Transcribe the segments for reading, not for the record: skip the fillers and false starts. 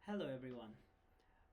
Hello everyone,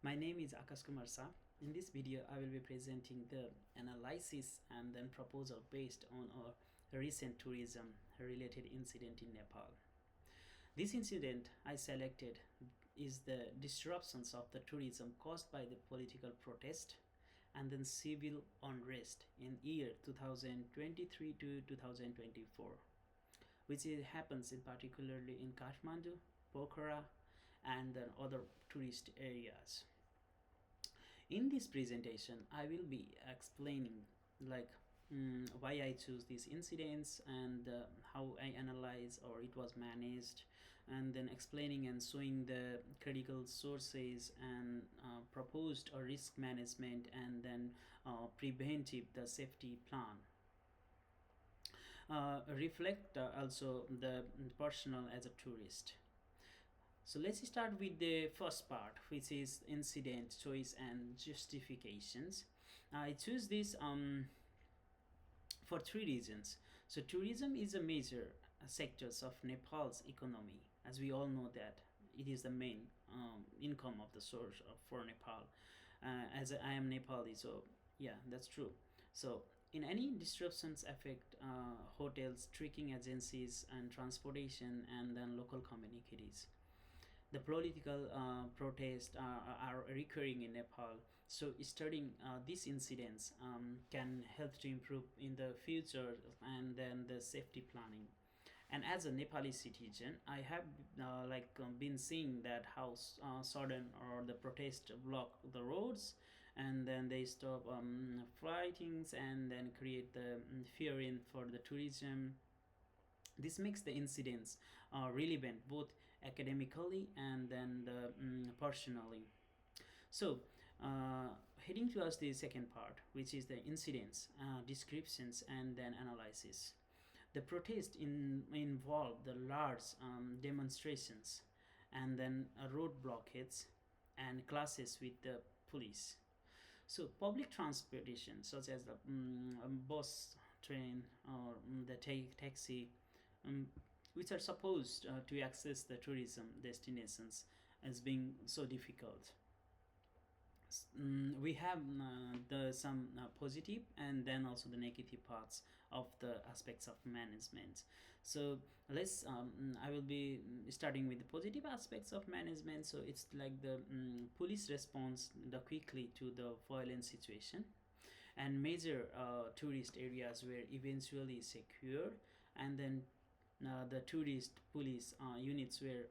my name is Aakash Kumar Shah. In this video, I will be presenting the analysis and then proposal based on a recent tourism related incident in Nepal. This incident I selected is the disruptions of the tourism caused by the political protest and then civil unrest in year 2023 to 2024, which happens in particularly in Kathmandu, Pokhara, and then other tourist areas. In this presentation, I will be explaining like why I choose these incidents and how I analyze or it was managed, and then explaining and showing the critical sources and proposed or risk management, and then preventive the safety plan. Reflect also the personal as a tourist. So let's start with the first part, which is incident choice and justifications. I choose this for three reasons. So tourism is a major sectors of Nepal's economy, as we all know that it is the main income of the source for Nepal. As I am Nepali, so yeah, that's true. So in any disruptions affect hotels, trekking agencies, and transportation, and then local communities. The political protests are recurring in Nepal. So studying these incidents can help to improve in the future and then the safety planning. And as a Nepali citizen, I have been seeing that how sudden or the protest block the roads, and then they stop flightings and then create the fear in for the tourism. This makes the incidents relevant both academically and then personally. So heading towards the second part, which is the incidents descriptions and then analysis. The protest involved the large demonstrations and then road blockades and clashes with the police. So public transportation such as the bus, train, or the taxi, um, which are supposed to access the tourism destinations, as being so difficult. We have the some positive and then also the negative parts of the aspects of management. So let's I will be starting with the positive aspects of management. So it's like the police response the quickly to the violent situation, and major tourist areas were eventually secure, and then the tourist police units were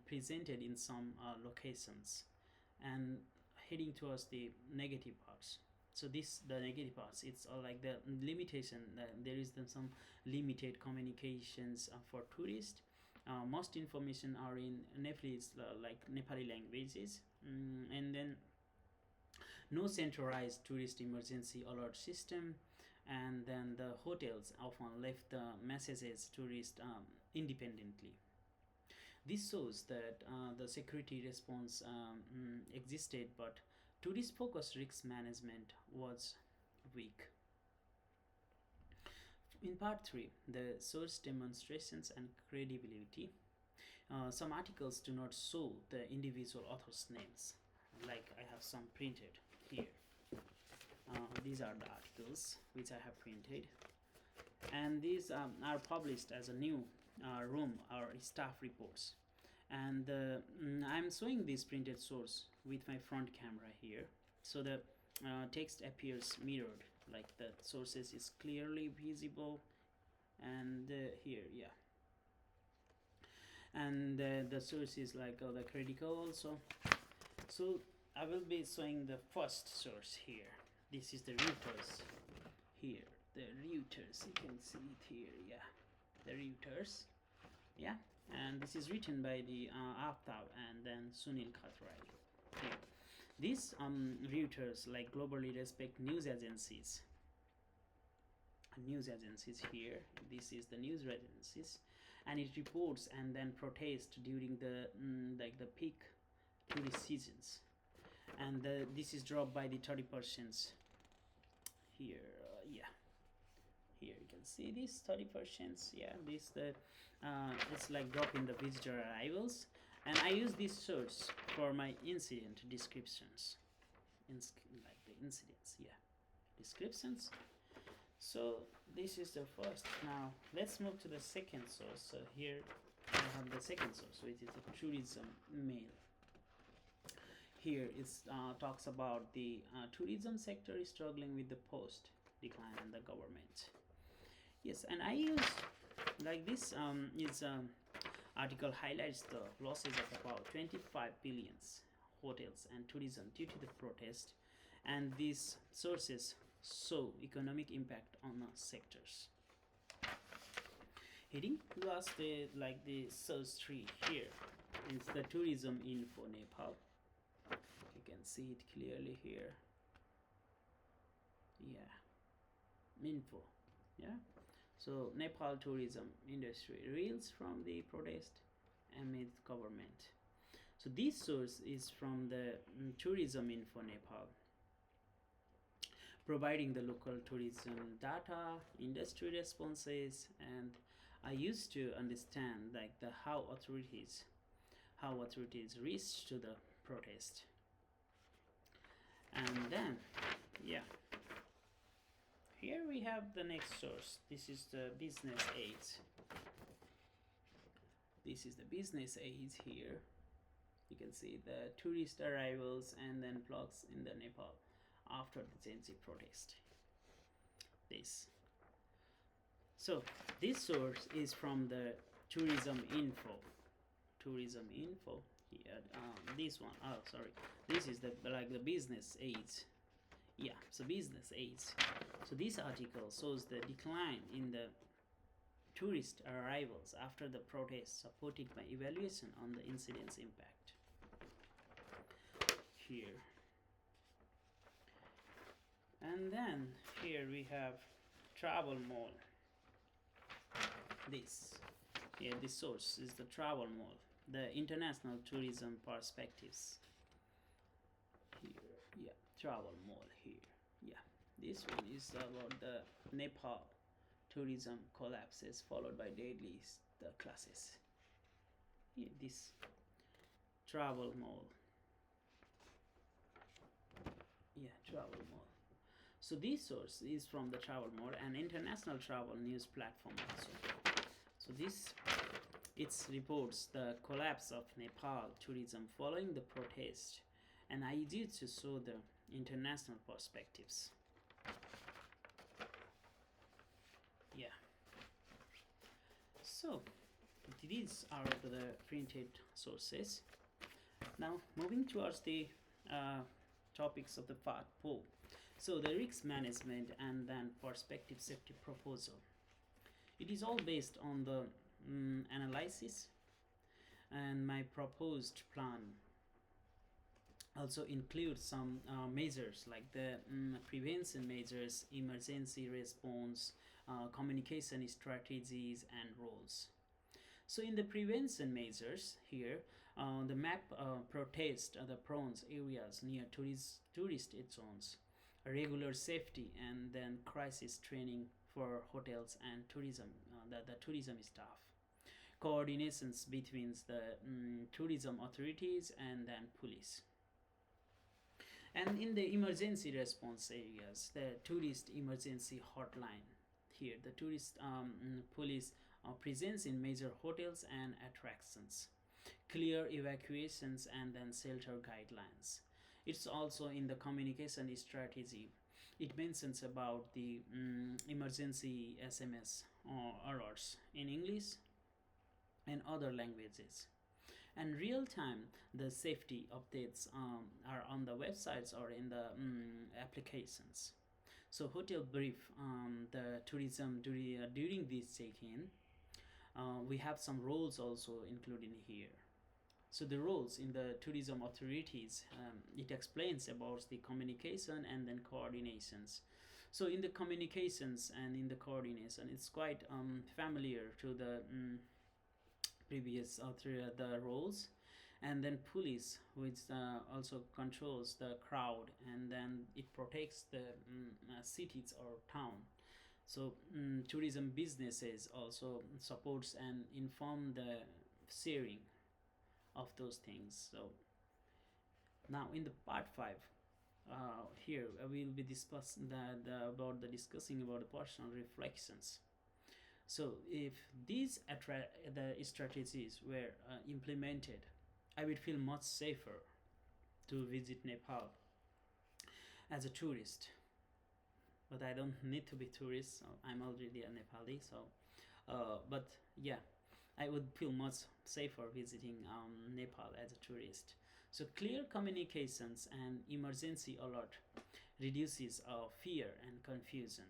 presented in some locations. And heading towards the negative parts, so this the negative parts, it's like the limitation, there is some limited communications for tourists. Most information are in Nepalese, like Nepali languages, and then no centralized tourist emergency alert system, and then the hotels often left the messages tourists independently. This shows that the security response existed, but tourist focused risk management was weak. In part 3, the source demonstrations and credibility. Some articles do not show the individual authors' names, like I have some printed here. These are the articles which I have printed, and these are published as a new room or staff reports. And I'm showing this printed source with my front camera here, so the text appears mirrored, like the sources is clearly visible. And here, yeah, and the source is like the critical also. So I will be showing the first source here. This is the Reuters here, the Reuters, you can see it here, yeah, the Reuters, yeah. And this is written by the Aftab and then Sunil Khatrai here. These Reuters like globally respect news agencies here. This is the news agencies, and it reports and then protests during the like the peak tourist seasons, and this is dropped by the 30% here, yeah. Here you can see this 30%, yeah. This the it's like drop in the visitor arrivals, And I use this source for my incident descriptions, like the incidents, yeah, descriptions. So this is the first. Now let's move to the second source. So here I have the second source, which is the tourism mail. Here it talks about the tourism sector is struggling with the post decline in the government. Yes, and I use like this is article highlights the losses of about 25 billions hotels and tourism due to the protest, and these sources show economic impact on sectors. Heading plus the like the source tree here is the tourism info Nepal. You can see it clearly here. Yeah, info. Yeah. So Nepal tourism industry reels from the protest amid government. So this source is from the tourism info Nepal, providing the local tourism data, industry responses, and I used to understand like the how authorities reached to the protest. And then yeah, here we have the next source. This is the business aids. This is the business aids here. You can see the tourist arrivals and then blogs in the Nepal after the Gen Z protest. This. So this source is from the tourism info. Tourism info here. This one. Oh, sorry. This is the like the business aids. Yeah. So business aids. So this article shows the decline in the tourist arrivals after the protest, supported by evaluation on the incident's impact. Here. And then here we have travel mall. This source is the travel mall, the international tourism perspectives. Here, yeah, travel mall here. Yeah, this one is about the Nepal tourism collapses followed by deadly classes. Here, this travel mall. Yeah, travel mall. So this source is from the travel mall, an international travel news platform also. So this it reports the collapse of Nepal tourism following the protest, and I did to show the international perspectives. Yeah. So these are the printed sources. Now moving towards the topics of the part 4. So the risk management and then perspective safety proposal. It is all based on the analysis, and my proposed plan also includes some measures like the prevention measures, emergency response, communication strategies, and roles. So in the prevention measures here, the map protest the prone areas near tourist zones, regular safety, and then crisis training for hotels and tourism, the tourism staff, coordinations between the tourism authorities and then police. And in the emergency response areas, the tourist emergency hotline here, the tourist police presence in major hotels and attractions, clear evacuations, and then shelter guidelines. It's also in the communication strategy. It mentions about the emergency SMS alerts in English and other languages. And real time, the safety updates are on the websites or in the applications. So hotel brief the tourism during this check-in. We have some roles also included here. So the roles in the tourism authorities, it explains about the communication and then coordinations. So in the communications and in the coordination, it's quite familiar to the previous the roles. And then police, which also controls the crowd, and then it protects the cities or town. So tourism businesses also supports and inform the sharing of those things. So now in the part 5, here we will be discussing about the discussing about the personal reflections. So if the strategies were implemented, I would feel much safer to visit Nepal as a tourist. But I don't need to be tourist. So I'm already a Nepali. So, but yeah, I would feel much safer visiting Nepal as a tourist. So clear communications and emergency alert reduces fear and confusion,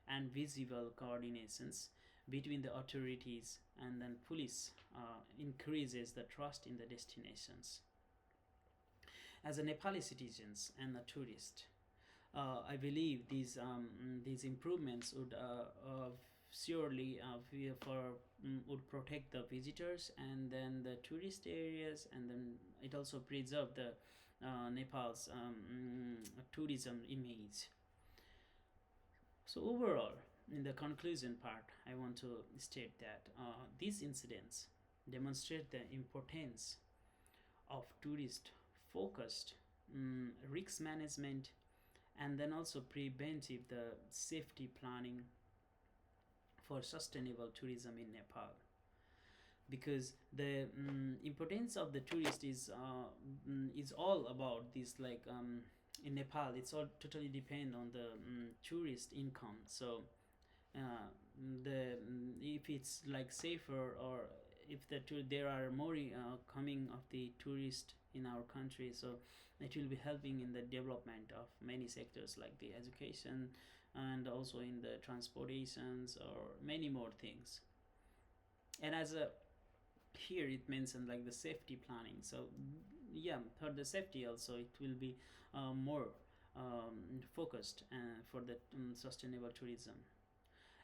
and visible coordinations between the authorities and then police increases the trust in the destinations. As a Nepali citizens and a tourist, I believe these improvements would surely for would protect the visitors and then the tourist areas, and then it also preserve the Nepal's tourism image. So overall, in the conclusion part, I want to state that these incidents demonstrate the importance of tourist focused risk management, and then also preventive the safety planning for sustainable tourism in Nepal. Because the importance of the tourist is all about this, like in Nepal it's all totally depend on the tourist income. So if it's like safer, or if there are more coming of the tourist in our country, so it will be helping in the development of many sectors like the education, and also in the transportations or many more things. And as a here it mentioned like the safety planning. So yeah, for the safety also it will be more focused for the sustainable tourism.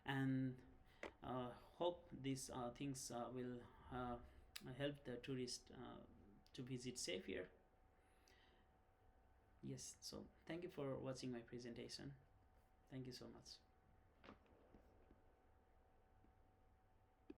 And hope these things will help the tourist to visit safer. Yes, so thank you for watching my presentation. Thank you so much.